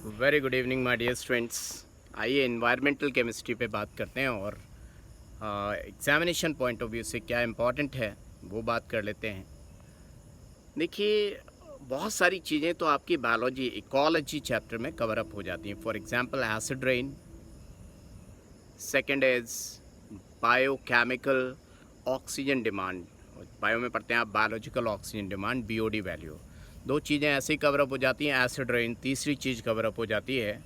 Very good evening my dear students. आइए environmental chemistry पे बात करते हैं और एग्जामिनेशन पॉइंट ऑफ व्यू से क्या इम्पोर्टेंट है वो बात कर लेते हैं। देखिए, बहुत सारी चीज़ें तो आपकी बायोलॉजी इकोलॉजी चैप्टर में कवर अप हो जाती हैं। For example acid rain, second is biochemical oxygen demand, bio में पढ़ते हैं आप biological oxygen demand, BOD value. दो चीज़ें ऐसे ही कवर अप हो जाती हैं। एसिड रेन तीसरी चीज़ कवर अप हो जाती है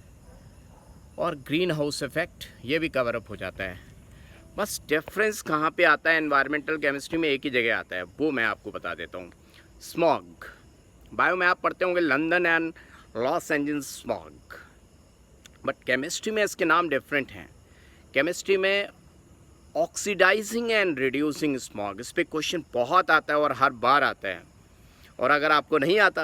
और ग्रीन हाउस इफेक्ट ये भी कवर अप हो जाता है। बस डिफरेंस कहाँ पे आता है एनवायरमेंटल केमिस्ट्री में, एक ही जगह आता है, वो मैं आपको बता देता हूँ। स्मॉग, बायो में आप पढ़ते होंगे London and Los Angeles smog, but chemistry में इसके नाम डिफरेंट हैं। केमिस्ट्री में ऑक्सीडाइजिंग एंड रिड्यूसिंग स्मॉग, इस पर क्वेश्चन बहुत आता है और हर बार आता है। और अगर आपको नहीं आता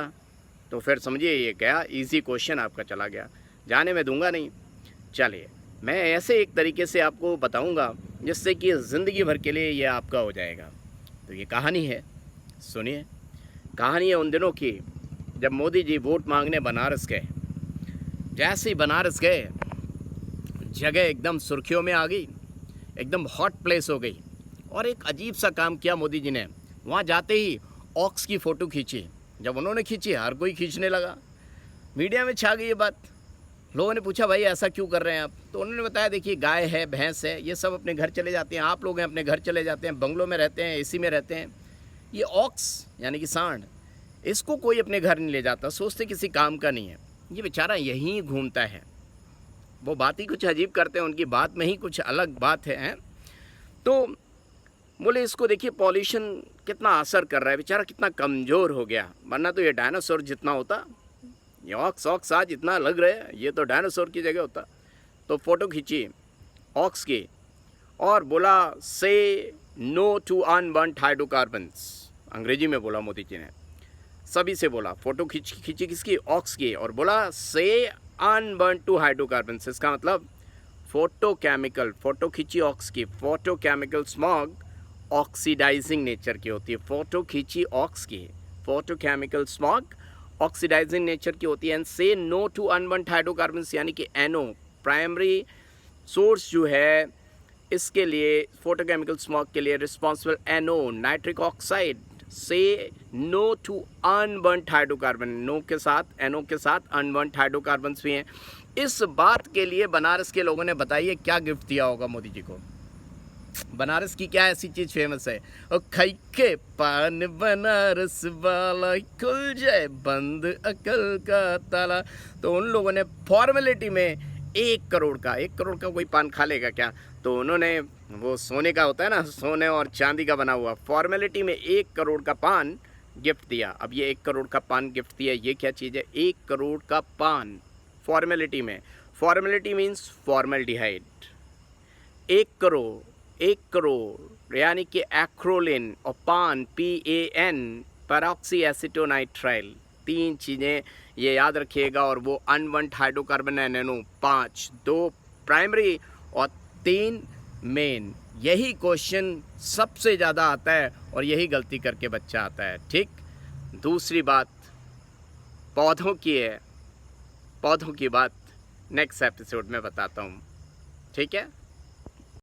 तो फिर समझिए ये गया, इजी क्वेश्चन आपका चला गया, जाने में दूंगा नहीं। चलिए मैं ऐसे एक तरीके से आपको बताऊंगा जिससे कि ज़िंदगी भर के लिए ये आपका हो जाएगा। तो ये कहानी है, सुनिए। कहानी है उन दिनों की जब मोदी जी वोट मांगने बनारस गए। जैसे ही बनारस गए जगह एकदम सुर्खियों में आ गई, एकदम हॉट प्लेस हो गई। और एक अजीब सा काम किया मोदी जी ने, वहाँ जाते ही ऑक्स की फ़ोटो खींची। जब उन्होंने खींची हर कोई खींचने लगा, मीडिया में छा गई ये बात। लोगों ने पूछा भाई ऐसा क्यों कर रहे हैं आप? तो उन्होंने बताया देखिए गाय है, भैंस है, ये सब अपने घर चले जाते हैं, आप लोग हैं अपने घर चले जाते हैं, बंगलों में रहते हैं, एसी में रहते हैं। ये ऑक्स यानी कि सांड, इसको कोई अपने घर नहीं ले जाता, सोचते किसी काम का नहीं है, ये बेचारा यहीं घूमता है। वो बात ही कुछ अजीब करते हैं, उनकी बात में ही कुछ अलग बात है। तो बोले इसको देखिए पॉल्यूशन कितना असर कर रहा है, बेचारा कितना कमज़ोर हो गया, वरना तो ये डायनासोर जितना होता। ये ऑक्स आज इतना लग रहा है, ये तो डायनासोर की जगह होता। तो फ़ोटो खींची ऑक्स की और बोला से नो टू अनबर्न्ड हाइड्रोकार्बन्स, अंग्रेजी में बोला मोदी जी ने, सभी से बोला। फ़ोटो खींची किसकी? ऑक्स की, और बोला से अनबर्न्ड टू हाइड्रोकार्बन्स, इसका मतलब फोटोकेमिकल, फ़ोटो खींची ऑक्स की, फोटोकेमिकल स्मॉग ऑक्सीडाइजिंग नेचर की होती है। फ़ोटो खींची ऑक्स की, फोटोकेमिकल स्मॉग ऑक्सीडाइजिंग नेचर की होती है। एंड से नो टू अनबर्न्ड हाइड्रोकार्बन्स, यानी कि एनओ प्राइमरी सोर्स जो है इसके लिए, फोटोकेमिकल स्मॉग के लिए रिस्पॉन्सिबल एनओ नाइट्रिक ऑक्साइड। से NO to unburned hydrocarbon, NO के साथ एनओ के साथ अनबर्न्ड हाइड्रोकार्बन्स भी हैं। इस बात के लिए बनारस के लोगों ने बताइए क्या गिफ्ट दिया होगा मोदी जी को। बनारस की क्या ऐसी चीज़ फेमस है? और खाई के पान बनारस वाला, खुल जाए बंद अकल का ताला। तो उन लोगों ने फॉर्मेलिटी में 1 करोड़ का कोई पान खा लेगा क्या? तो उन्होंने, वो सोने का होता है ना, सोने और चांदी का बना हुआ, फॉर्मेलिटी में 1 करोड़ का पान गिफ्ट दिया। अब ये 1 करोड़ का पान गिफ्ट दिया, ये क्या चीज़ है? 1 करोड़ का पान फॉर्मेलिटी में। Formality means formaldehyde. 1 करोड़ यानी कि एक्रोलिन और पान PAN, पैरोक्सी एसिटोनाइट्राइल, 3 चीज़ें ये याद रखिएगा। और वो अनबर्न्ड हाइड्रोकार्बन है नैनो 5, 2 प्राइमरी और 3 मेन। यही क्वेश्चन सबसे ज़्यादा आता है और यही गलती करके बच्चा आता है। ठीक, दूसरी बात पौधों की है, पौधों की बात नेक्स्ट एपिसोड में बताता हूँ, ठीक है।